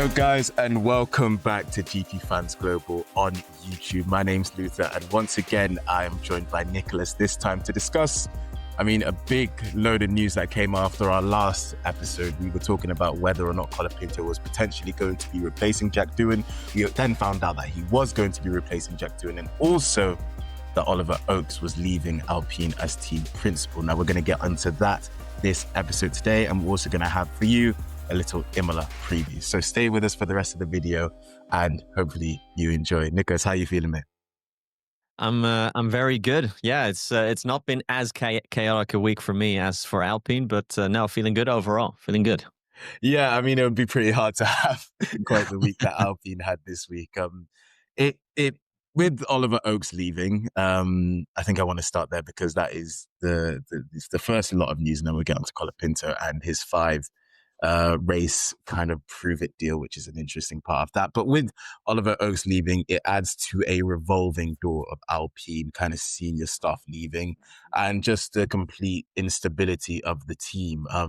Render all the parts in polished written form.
Hello guys and welcome back to GT Fans Global on YouTube. My name's Luther and once again I am joined by Nicholas, this time to discuss, a big load of news that came after our last episode. We were talking about whether or not Colapinto was potentially going to be replacing Jack Doohan. We then found out that he was going to be replacing Jack Doohan and also that Oliver Oakes was leaving Alpine as team principal. Now we're going to get onto that this episode today and we're also going to have for you a little Imola preview. So stay with us for the rest of the video and hopefully you enjoy. Nicholas, how are you feeling, mate? I'm very good. Yeah, it's not been as chaotic a week for me as for Alpine, but no, feeling good overall. Feeling good. Yeah, it would be pretty hard to have quite the week that Alpine had this week. It with Oliver Oakes leaving, I think I want to start there because that is it's the first lot of news, and then we'll get on to Colapinto and his 5 race kind of prove it deal, which is an interesting part of that. But with Oliver Oakes leaving, it adds to a revolving door of Alpine kind of senior staff leaving and just the complete instability of the team. I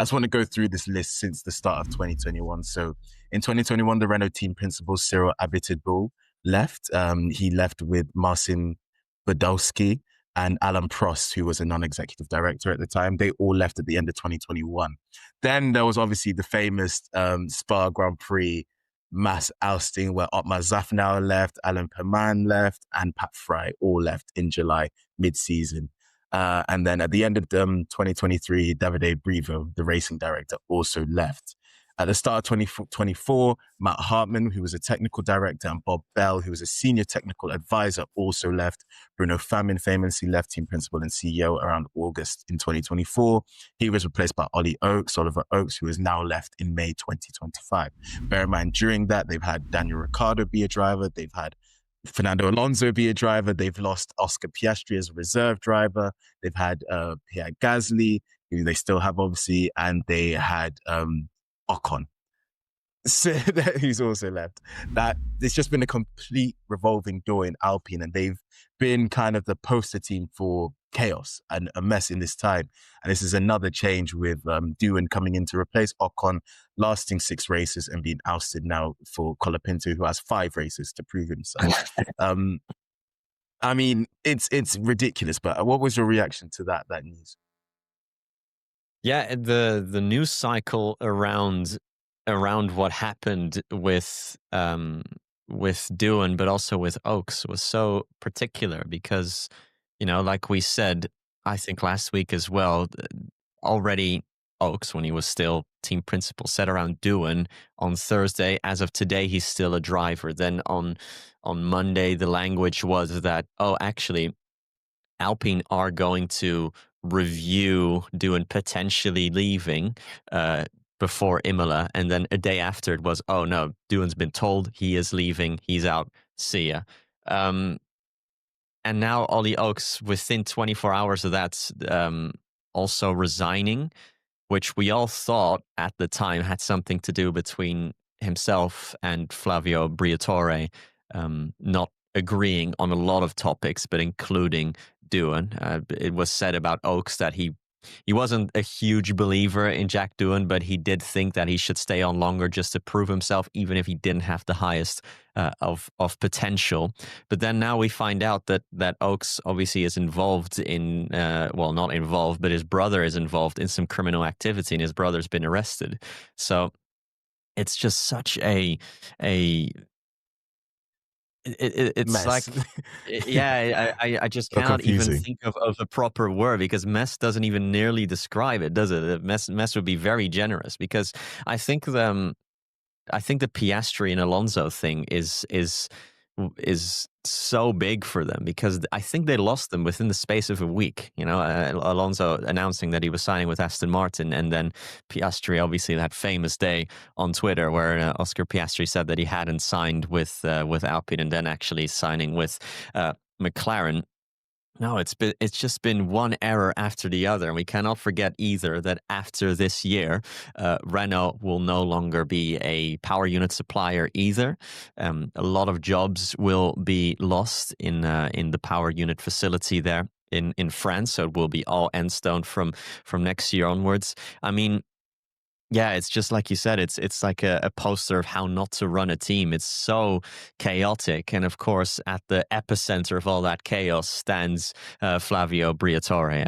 just want to go through this list since the start of 2021. So in 2021, the Renault team principal Cyril Abiteboul left. He left with Marcin Badowski and Alan Prost, who was a non-executive director at the time. They all left at the end of 2021. Then there was obviously the famous Spa Grand Prix mass ousting where Otmar Zafnauer left, Alan Perman left, and Pat Fry all left in July mid-season. And then at the end of 2023, Davide Brivo, the racing director, also left. At the start of 2024, Matt Hartman, who was a technical director, and Bob Bell, who was a senior technical advisor, also left. Bruno Famin famously left team principal and CEO around August in 2024. He was replaced by Oliver Oakes, who has now left in May 2025. Bear in mind, during that, they've had Daniel Ricciardo be a driver. They've had Fernando Alonso be a driver. They've lost Oscar Piastri as a reserve driver. They've had Pierre Gasly, who they still have, obviously, and they had Ocon, so who's also left. That it's just been a complete revolving door in Alpine, and they've been kind of the poster team for chaos and a mess in this time. And this is another change with Doohan coming in to replace Ocon, lasting 6 races and being ousted now for Colapinto, who has 5 races to prove himself. It's ridiculous. But what was your reaction to that news? Yeah, the news cycle around what happened with Doohan, but also with Oakes was so particular because, like we said, I think last week as well, already Oakes, when he was still team principal, said around Doohan on Thursday, as of today, he's still a driver. Then on Monday, the language was that, actually, Alpine are going to review Doohan potentially leaving before Imola, and then a day after it was, oh no, Doohan's been told he is leaving, he's out, see ya. And now Ollie Oakes, within 24 hours of that, also resigning, which we all thought at the time had something to do between himself and Flavio Briatore not agreeing on a lot of topics, but including Doohan. It was said about Oakes that he wasn't a huge believer in Jack Doohan, but he did think that he should stay on longer just to prove himself, even if he didn't have the highest of potential. But then now we find out that Oakes obviously is involved in, not involved, but his brother is involved in some criminal activity, and his brother's been arrested. So it's just such a it's mess. like, I just cannot even think of a proper word, because mess doesn't even nearly describe it, does it? Mess would be very generous, because I think the Piastri and Alonso thing is so big for them, because I think they lost them within the space of a week. Alonso announcing that he was signing with Aston Martin, and then Piastri, obviously that famous day on Twitter where Oscar Piastri said that he hadn't signed with Alpine, and then actually signing with McLaren. No, it's just been one error after the other, and we cannot forget either that after this year, Renault will no longer be a power unit supplier either. A lot of jobs will be lost in the power unit facility there in France, so it will be all Enstone from next year onwards. I mean, Yeah, it's just like you said. It's like a poster of how not to run a team. It's so chaotic, and of course, at the epicenter of all that chaos stands Flavio Briatore,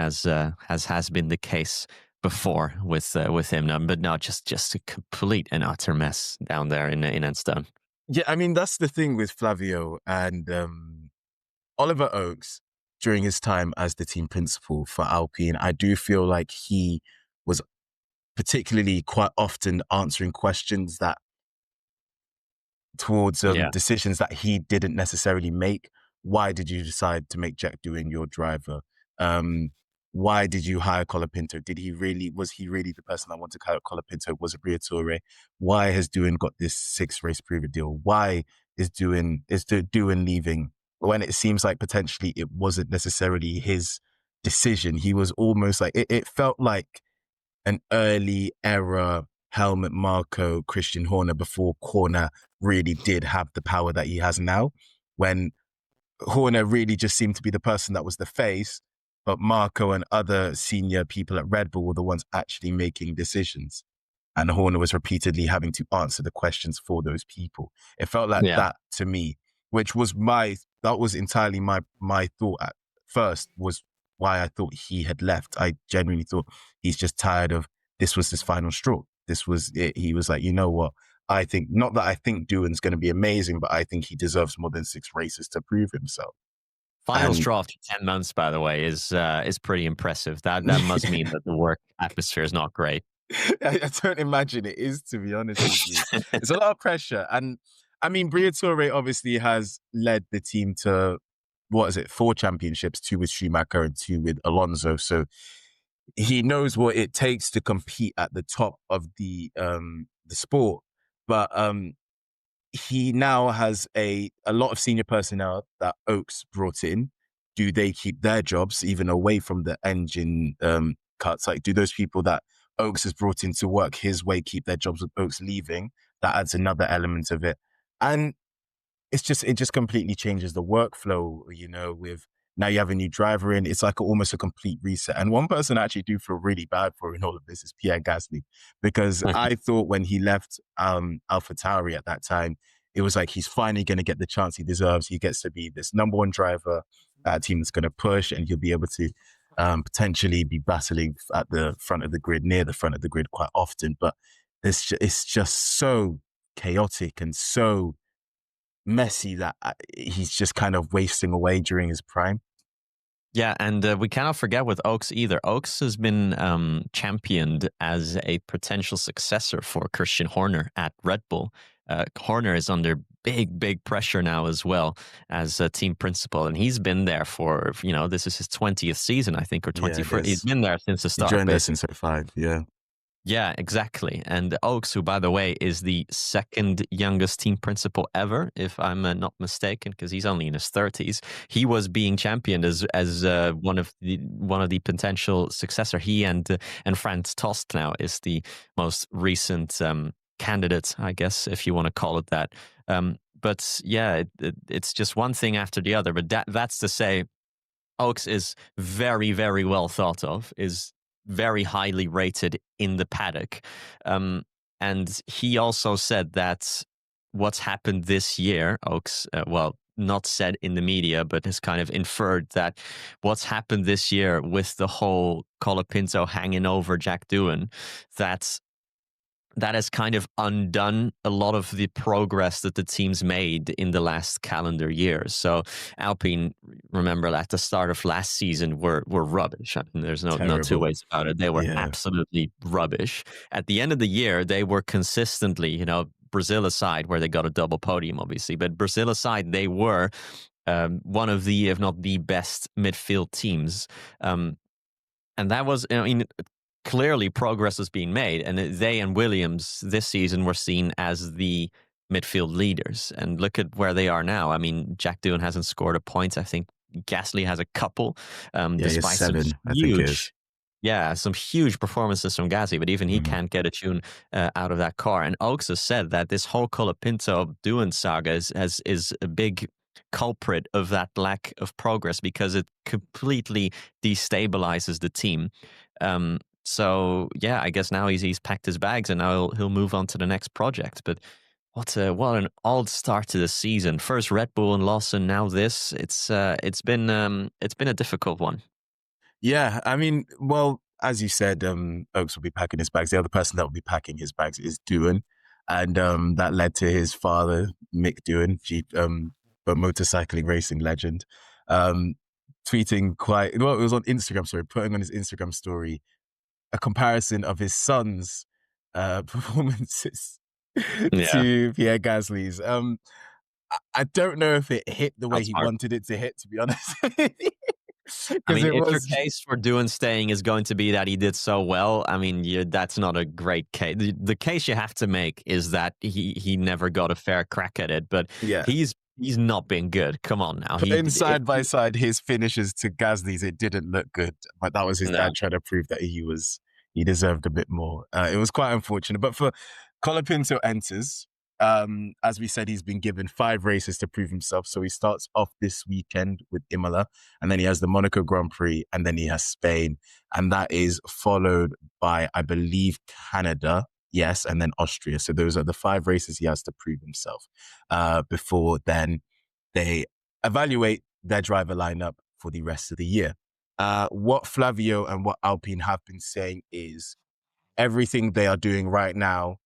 as has been the case before with him. No, but no, just a complete and utter mess down there in Enstone. Yeah, I mean, that's the thing with Flavio and Oliver Oakes during his time as the team principal for Alpine. I do feel like he was particularly quite often answering questions that towards Yeah, decisions that he didn't necessarily make. Why did you decide to make Jack Doohan your driver? Um, why did you hire Colapinto? Was he really the person that wanted to hire Colapinto? Was it Briatore? Why has Doohan got this 6 race prove deal? Why is Doohan leaving when it seems like potentially it wasn't necessarily his decision? He was almost like it felt like an early era Helmut Marko, Christian Horner before Horner really did have the power that he has now. When Horner really just seemed to be the person that was the face, but Marko and other senior people at Red Bull were the ones actually making decisions. And Horner was repeatedly having to answer the questions for those people. It felt like yeah. that to me, which was that was entirely my thought at first, was why I thought he had left. I genuinely thought he's just tired of, this was his final straw. This was it. He was like, you know what? I think, not that I think Doohan's going to be amazing, but I think he deserves more than 6 races to prove himself. Final And straw after 10 months, by the way, is pretty impressive. That must mean that the work atmosphere is not great. I don't imagine it is, to be honest with you. It's a lot of pressure. And I mean, Briatore obviously has led the team to, what is it, 4 championships, 2 with Schumacher and 2 with Alonso. So he knows what it takes to compete at the top of the sport. But he now has a lot of senior personnel that Oaks brought in. Do they keep their jobs even away from the engine cuts? Like, do those people that Oaks has brought in to work his way keep their jobs with Oaks leaving? That adds another element of it. And it just completely changes the workflow, with now you have a new driver in. It's like almost a complete reset. And one person I actually do feel really bad for in all of this is Pierre Gasly, because I thought when he left AlphaTauri at that time, it was like he's finally going to get the chance he deserves. He gets to be this number one driver at a team that's going to push, and he'll be able to potentially be battling at the front of the grid, near the front of the grid quite often. But it's just so chaotic and so messy that he's just kind of wasting away during his prime. Yeah, and we cannot forget with Oaks either. Oaks has been championed as a potential successor for Christian Horner at Red Bull. Horner is under big pressure now as well as a team principal, and he's been there for, this is his 20th season, I think, or Yeah, 21st. He's been there since the he start, joined us in basically. 05. Yeah, Yeah, exactly. And Oaks, who, by the way, is the second youngest team principal ever, if I'm not mistaken, because he's only in his 30s. He was being championed as one of the potential successor. He and Franz Tost now is the most recent candidate, I guess, if you want to call it that. But yeah, it's just one thing after the other. But that's to say, Oaks is very well thought of, is very highly rated in the paddock. And he also said that what's happened this year, Oaks, not said in the media, but has kind of inferred that what's happened this year with the whole Colapinto hanging over Jack Doohan, that has kind of undone a lot of the progress that the team's made in the last calendar year. So Alpine, remember, at the start of last season, were rubbish. I mean, there's no two terrible. ways about it. They were Yeah, absolutely rubbish. At the end of the year, they were consistently, Brazil aside, where they got a double podium, obviously, but Brazil aside, they were one of the, if not the best midfield teams. And that was, clearly progress was being made, and they and Williams this season were seen as the midfield leaders. And look at where they are now. I mean, Jack Doohan hasn't scored a point. I think Gasly has a couple, yeah, he's despite some 7, I think it is. huge, yeah, some huge performances from Gasly, but even he Mm-hmm. can't get a tune out of that car. And Oaks has said that this whole Colapinto Doohan saga is a big culprit of that lack of progress, because it completely destabilizes the team. So yeah, I guess now he's packed his bags and now he'll move on to the next project. But what an odd start to the season. First Red Bull and loss, and now this. It's been a difficult one. Yeah, I mean, well, as you said, Oaks will be packing his bags. The other person that will be packing his bags is Doohan, and that led to his father, Mick Doohan, a motorcycling racing legend, um, tweeting quite well. It was on Instagram, sorry, putting on his Instagram story a comparison of his son's performances Yeah, to Pierre Gasly's. I don't know if it hit the way he outsmart. wanted it to hit, to be honest, I because mean, it if your was. case for doing staying is going to be that he did so well, I mean, that's not a great case. The case you have to make is that he never got a fair crack at it, but Yeah, he's not been good. Come on now, putting side by side his finishes to Gasly's, it didn't look good. But that was his no. dad trying to prove that he deserved a bit more. It was quite unfortunate. But for Colapinto enters, as we said, he's been given 5 races to prove himself. So he starts off this weekend with Imola, and then he has the Monaco Grand Prix, and then he has Spain, and that is followed by, I believe, Canada. Yes, and then Austria. So those are the 5 races he has to prove himself before then they evaluate their driver lineup for the rest of the year. What Flavio and what Alpine have been saying is everything they are doing right now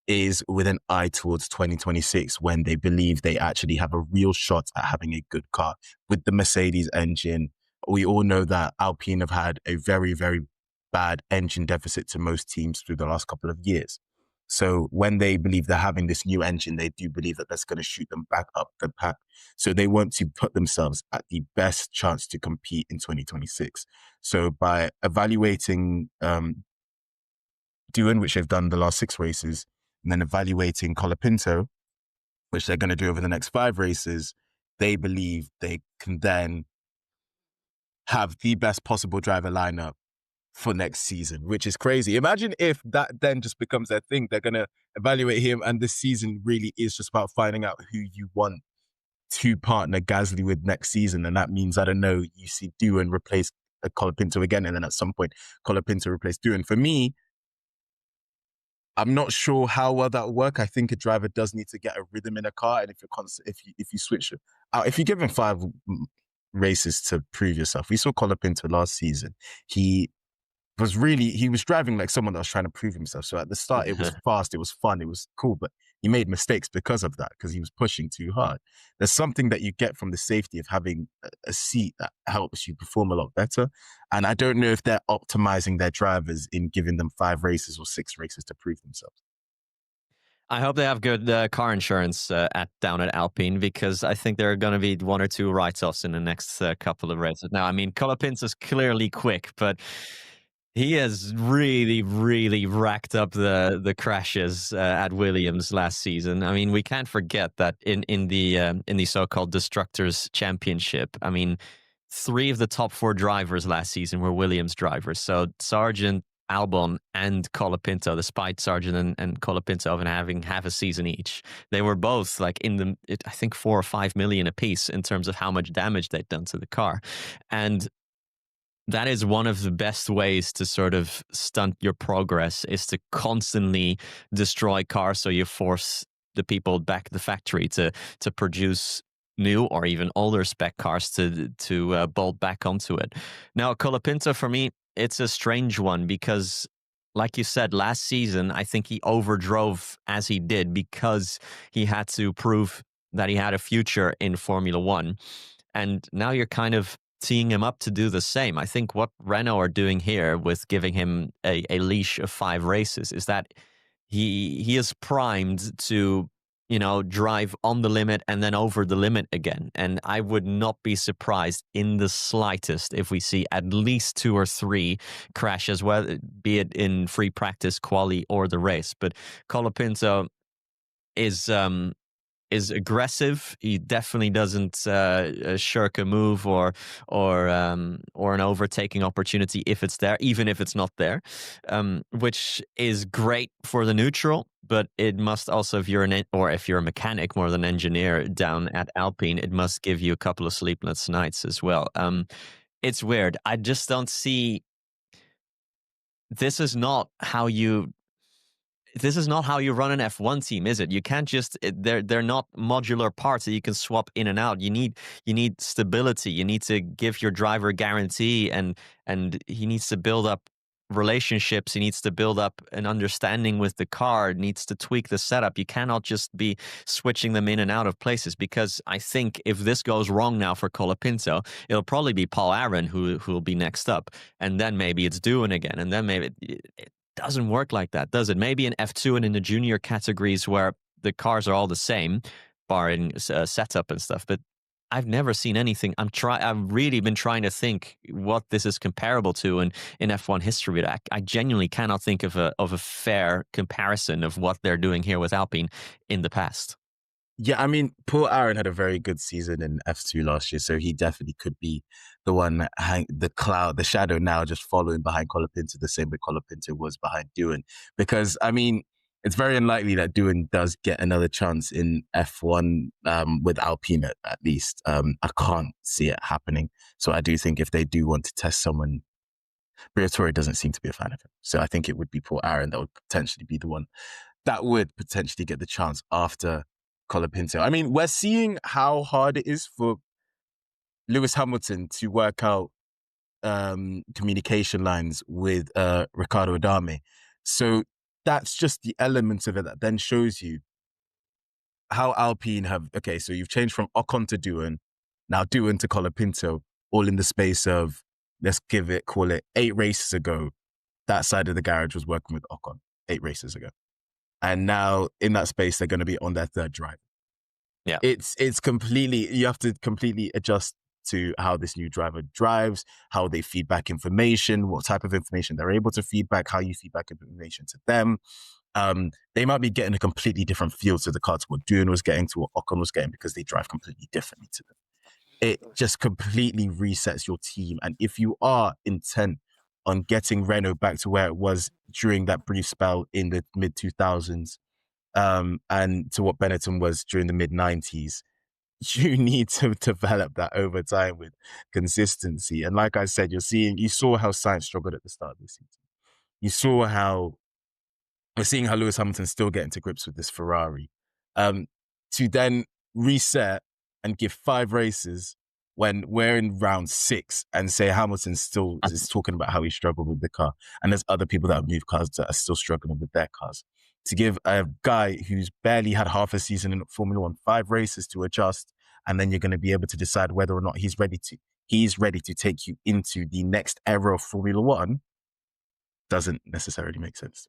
is with an eye towards 2026 when they believe they actually have a real shot at having a good car. With the Mercedes engine, we all know that Alpine have had a very, very bad engine deficit to most teams through the last couple of years. So when they believe they're having this new engine, they do believe that that's going to shoot them back up the pack. So they want to put themselves at the best chance to compete in 2026. So by evaluating Doohan, which they've done the last 6 races, and then evaluating Colapinto, which they're going to do over the next 5 races, they believe they can then have the best possible driver lineup for next season, which is crazy. Imagine if that then just becomes their thing. They're going to evaluate him, and this season really is just about finding out who you want to partner Gasly with next season. And that means, I don't know, you see Doohan replace Colapinto again, and then at some point, Colapinto replace Doohan. For me, I'm not sure how well that will work. I think a driver does need to get a rhythm in a car, and if you're if you switch out, if you give him 5 races to prove yourself, we saw Colapinto last season. He was driving like someone that was trying to prove himself. So at the start, it was fast, it was fun, it was cool, but he made mistakes because of that, because he was pushing too hard. There's something that you get from the safety of having a seat that helps you perform a lot better. And I don't know if they're optimizing their drivers in giving them 5 races or 6 races to prove themselves. I hope they have good car insurance down at Alpine, because I think there are going to be 1 or 2 write-offs in the next couple of races. Now, I mean, Colapinto's clearly quick, but he has really, really racked up the crashes at Williams last season. I mean, we can't forget that in the so-called Destructors Championship, I mean, 3 of the top 4 drivers last season were Williams drivers. So Sargent, Albon, and Colapinto, despite Sargent and Colapinto having half a season each, they were both like I think 4 or 5 million apiece in terms of how much damage they'd done to the car. And that is one of the best ways to sort of stunt your progress, is to constantly destroy cars, so you force the people back at the factory to produce new or even older spec cars to bolt back onto it. Now, Colapinto, for me, it's a strange one because, like you said, last season, I think he overdrove as he did because he had to prove that he had a future in Formula One. And now you're kind of teeing him up to do the same. I think what Renault are doing here with giving him a leash of 5 races is that he is primed to, drive on the limit and then over the limit again. And I would not be surprised in the slightest if we see at least 2 or 3 crashes, whether be it in free practice, quali, or the race. But Colapinto is aggressive. He definitely doesn't shirk a move or an overtaking opportunity if it's there, even if it's not there, which is great for the neutral. But it must also, if you're a mechanic more than engineer down at Alpine, it must give you a couple of sleepless nights as well. It's weird. I just don't see this is not how you run an F1 team, is it? You can't just they're not modular parts that you can swap in and out. You need stability. You need to give your driver a guarantee, and he needs to build up relationships. He needs to build up an understanding with the car. Needs to tweak the setup. You cannot just be switching them in and out of places, because I think if this goes wrong now for Colapinto, it'll probably be Paul Aaron who will be next up, and then maybe it's Doohan again, and then maybe it doesn't work like that, does it? Maybe in F2 and in the junior categories where the cars are all the same, barring setup and stuff. But I've never seen anything. I've really been trying to think what this is comparable to in F1 history. But I genuinely cannot think of a fair comparison of what they're doing here with Alpine in the past. Yeah, I mean, Paul Aaron had a very good season in F2 last year, so he definitely could be the one, the shadow now just following behind Colapinto, the same way Colapinto was behind Doohan. Because, I mean, it's very unlikely that Doohan does get another chance in F1 with Alpine at least. I can't see it happening. So I do think if they do want to test someone, Briatore doesn't seem to be a fan of him. So I think it would be Paul Aaron that would potentially be the one that would potentially get the chance after Colapinto. I mean, we're seeing how hard it is for Lewis Hamilton to work out communication lines with Riccardo Odame. So that's just the element of it that then shows you how Alpine have, okay, so you've changed from Ocon to Doohan, now Doohan to Colapinto, all in the space of, call it 8 races ago. That side of the garage was working with Ocon 8 races ago. And now in that space, they're going to be on their third drive. Yeah. It's completely, you have to completely adjust to how this new driver drives, how they feed back information, what type of information they're able to feed back, how you feed back information to them. They might be getting a completely different feel to the car to what Doohan was getting, to what Ocon was getting, because they drive completely differently to them. It just completely resets your team. And if you are intent on getting Renault back to where it was during that brief spell in the mid 2000s, and to what Benetton was during the mid 90s, you need to develop that over time with consistency. And like I said, you saw how Sainz struggled at the start of the season. You saw how we're seeing how Lewis Hamilton's still getting to grips with this Ferrari. To then reset and give 5 races when we're in round 6 and say Hamilton still is talking about how he struggled with the car, and there's other people that have moved cars that are still struggling with their cars. To give a guy who's barely had half a season in Formula One 5 races to adjust, and then you're going to be able to decide whether or not he's ready to take you into the next era of Formula One, doesn't necessarily make sense.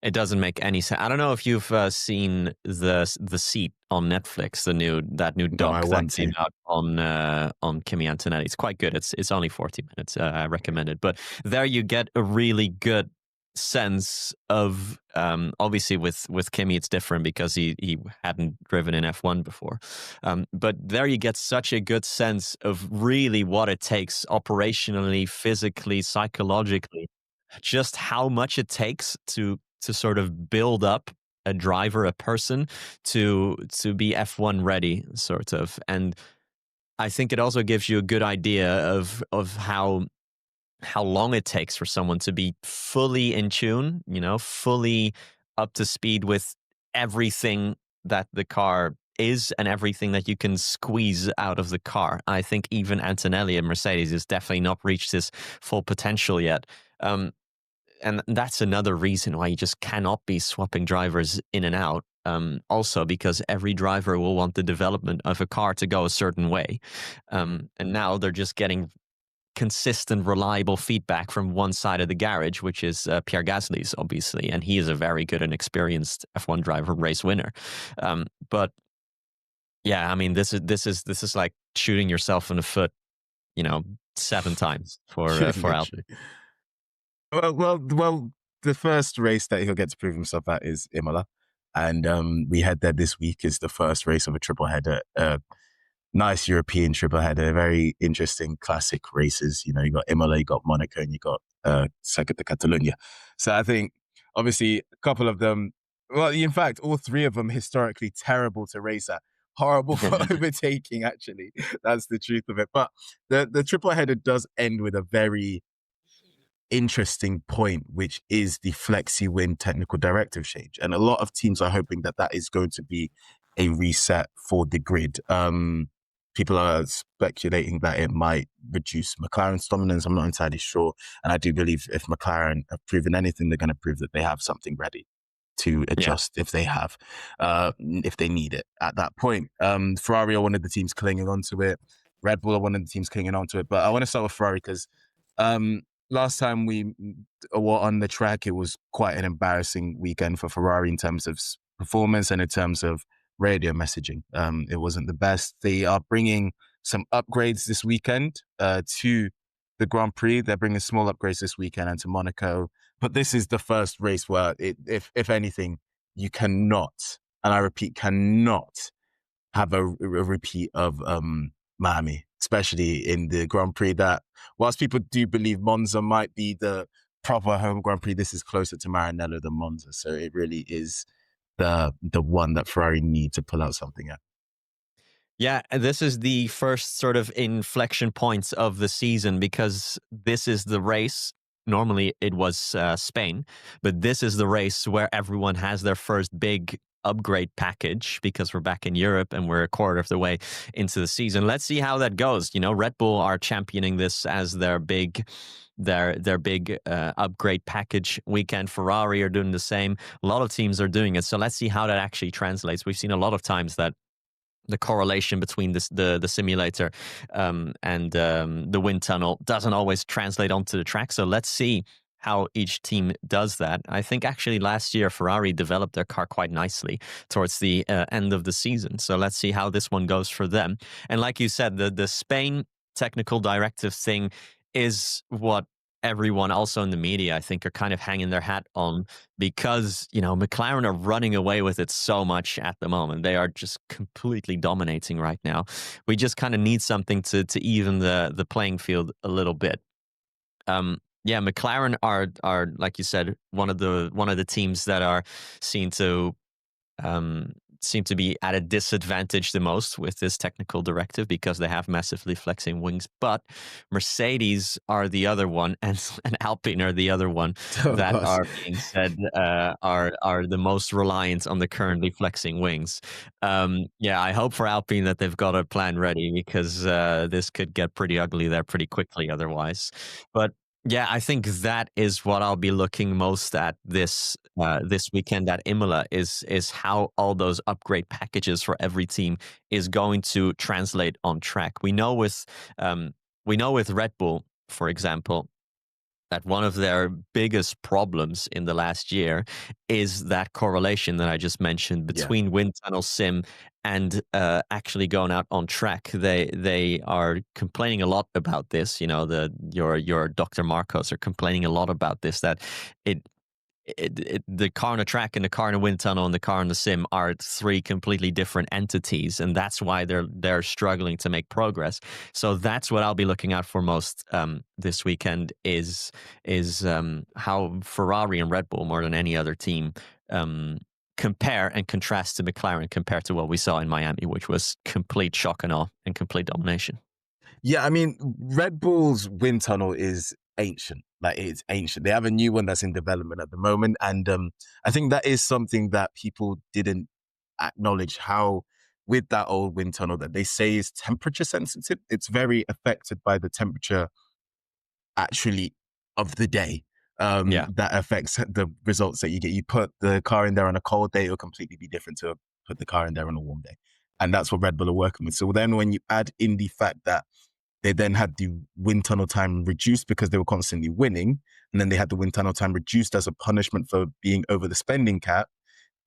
It doesn't make any sense. I don't know if you've seen the Seat on Netflix, that new doc that came out on Kimi Antonelli. It's quite good. It's only 40 minutes. I recommend it. But there you get a really good sense of, obviously with Kimi it's different because he hadn't driven in F1 before, but there you get such a good sense of really what it takes operationally, physically, psychologically, just how much it takes to sort of build up a driver, a person to be F1 ready, sort of. And I think it also gives you a good idea of how long it takes for someone to be fully in tune, fully up to speed with everything that the car is and everything that you can squeeze out of the car. I think even Antonelli and Mercedes has definitely not reached his full potential yet. And that's another reason why you just cannot be swapping drivers in and out. Also because every driver will want the development of a car to go a certain way. And now they're just getting consistent, reliable feedback from one side of the garage, which is Pierre Gasly's, obviously. And he is a very good and experienced F1 driver, race winner. But yeah, I mean, this is like shooting yourself in the foot, 7 times for Alpine. Well, the first race that he'll get to prove himself at is Imola. And we had that this week is the first race of a triple header. Nice European triple header, very interesting classic races. You got Imola, you got Monaco, and you got Circuit de Catalunya. So I think, obviously, a couple of them, well, in fact, all 3 of them historically terrible to race at. Horrible for overtaking, actually. That's the truth of it. But the triple header does end with a very interesting point, which is the flexi win technical directive change. And a lot of teams are hoping that that is going to be a reset for the grid. People are speculating that it might reduce McLaren's dominance. I'm not entirely sure. And I do believe if McLaren have proven anything, they're going to prove that they have something ready to adjust if they need it at that point. Ferrari are one of the teams clinging onto it. Red Bull are one of the teams clinging onto it. But I want to start with Ferrari because last time we were on the track, it was quite an embarrassing weekend for Ferrari in terms of performance and in terms of radio messaging. It wasn't the best. They are bringing some upgrades this weekend to the Grand Prix. They're bringing small upgrades this weekend and to Monaco. But this is the first race where, if anything, you cannot, and I repeat, cannot have a repeat of Miami, especially in the Grand Prix. That whilst people do believe Monza might be the proper home Grand Prix, this is closer to Maranello than Monza. So it really is the one that Ferrari need to pull out something at. Yeah, and this is the first sort of inflection points of the season because this is the race. Normally it was Spain, but this is the race where everyone has their first big upgrade package because we're back in Europe and we're a quarter of the way into the season. Let's see how that goes. You know, Red Bull are championing this as their big upgrade package weekend. Ferrari are doing the same. A lot of teams are doing it. So let's see how that actually translates. We've seen a lot of times that the correlation between the simulator and the wind tunnel doesn't always translate onto the track. So let's see how each team does that. I think actually last year Ferrari developed their car quite nicely towards the end of the season. So let's see how this one goes for them. And like you said, the Spain technical directive thing is what everyone also in the media, I think, are kind of hanging their hat on because, you know, McLaren are running away with it so much at the moment. They are just completely dominating right now. We just kind of need something to even the playing field a little bit. Yeah, McLaren are like you said, one of the teams that are seen to seem to be at a disadvantage the most with this technical directive because they have massively flexing wings. But Mercedes are the other one, and Alpine are the other one that are being said are the most reliant on the currently flexing wings. Yeah, I hope for Alpine that they've got a plan ready because this could get pretty ugly there pretty quickly otherwise. But yeah, I think that is what I'll be looking most at this weekend at Imola is how all those upgrade packages for every team is going to translate on track. We know with Red Bull, for example, that one of their biggest problems in the last year is that correlation that I just mentioned between wind tunnel sim and actually going out on track. They are complaining a lot about this. You know, your Dr. Marcos are complaining a lot about this, that the car on a track and the car in a wind tunnel and the car in the sim are three completely different entities, and that's why they're struggling to make progress. So that's what I'll be looking out for most this weekend is how Ferrari and Red Bull, more than any other team, compare and contrast to McLaren compared to what we saw in Miami, which was complete shock and awe and complete domination. Yeah, I mean, Red Bull's wind tunnel is ancient. Like, it's ancient. They have a new one that's in development at the moment. And I think that is something that people didn't acknowledge, how with that old wind tunnel that they say is temperature sensitive, it's very affected by the temperature actually of the day. That affects the results that you get. You put the car in there on a cold day, it'll completely be different to put the car in there on a warm day. And that's what Red Bull are working with. So then when you add in the fact that they then had the wind tunnel time reduced because they were constantly winning, and then they had the wind tunnel time reduced as a punishment for being over the spending cap,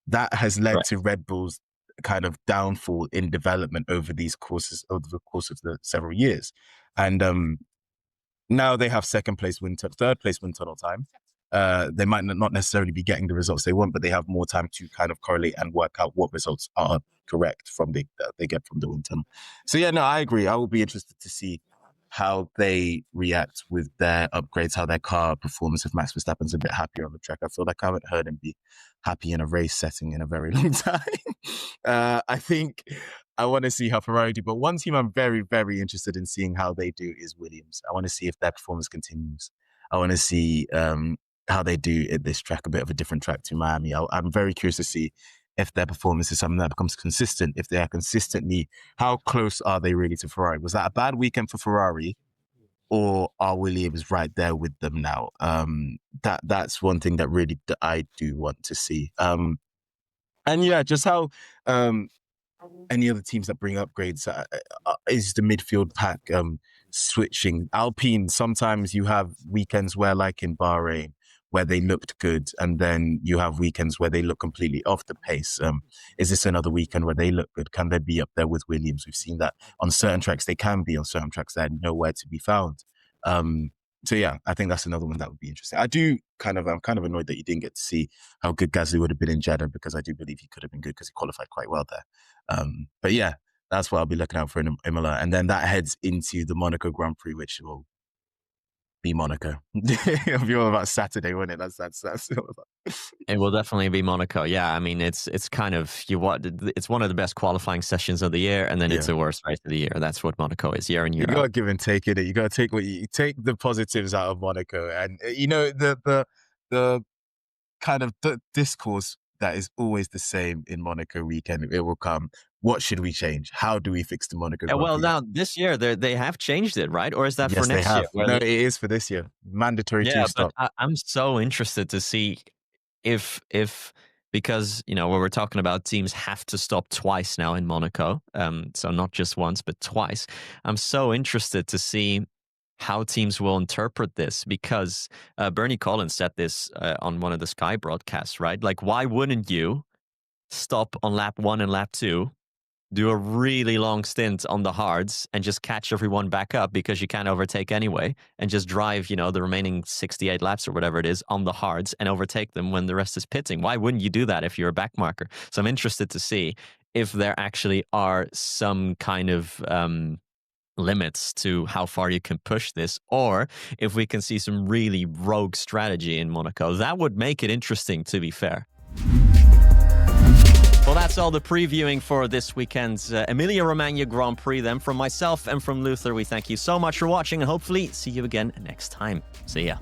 that has led to Red Bull's kind of downfall in development over the course of the several years. And now they have third place wind tunnel time. They might not necessarily be getting the results they want, but they have more time to kind of correlate and work out what results are correct from they get from the wind tunnel. So yeah, no, I agree. I will be interested to see how they react with their upgrades, how their car performs if Max Verstappen's a bit happier on the track. I feel like I haven't heard him be happy in a race setting in a very long time. I think I want to see how Ferrari do, but one team I'm very, very interested in seeing how they do is Williams. I want to see if their performance continues. I want to see how they do at this track, a bit of a different track to Miami. I'm very curious to see if their performance is something that becomes consistent. If they are consistently, how close are they really to Ferrari? Was that a bad weekend for Ferrari, or are Williams right there with them now? That's one thing that really I do want to see. And yeah, just how any other teams that bring upgrades is the midfield pack switching. Alpine, sometimes you have weekends where, like in Bahrain, where they looked good, and then you have weekends where they look completely off the pace. Is this another weekend where they look good? Can they be up there with Williams? We've seen that on certain tracks they can be, on certain tracks they're nowhere to be found. So yeah, I think that's another one that would be interesting. I'm kind of annoyed that you didn't get to see how good Gasly would have been in Jeddah, because I do believe he could have been good because he qualified quite well there. But yeah, that's what I'll be looking out for in Imola. And then that heads into the Monaco Grand Prix, which will be Monaco. It'll be all about Saturday, won't it? That's all about. It will definitely be Monaco. Yeah, I mean, it's kind of it's one of the best qualifying sessions of the year, and then it's the worst race of the year. That's what Monaco is year in year out. You got to give and take it. You got to take you take the positives out of Monaco, and the kind of the discourse that is always the same in Monaco weekend. It will come. What should we change? How do we fix the Monaco? Well, now this year they have changed it, right? Or is that for next year? No, it is for this year. Mandatory two-stop. But I'm so interested to see if because when we're talking about teams have to stop twice now in Monaco, so not just once but twice. I'm so interested to see how teams will interpret this, because Bernie Collins said this on one of the Sky broadcasts, right? Like, why wouldn't you stop on lap 1 and lap 2, do a really long stint on the hards, and just catch everyone back up because you can't overtake anyway, and just drive, the remaining 68 laps or whatever it is on the hards and overtake them when the rest is pitting? Why wouldn't you do that if you're a backmarker? So I'm interested to see if there actually are some kind of limits to how far you can push this, or if we can see some really rogue strategy in Monaco. That would make it interesting, to be fair. Well, that's all the previewing for this weekend's Emilia Romagna Grand Prix. Then from myself and from Luther, we thank you so much for watching, and hopefully see you again next time. See ya.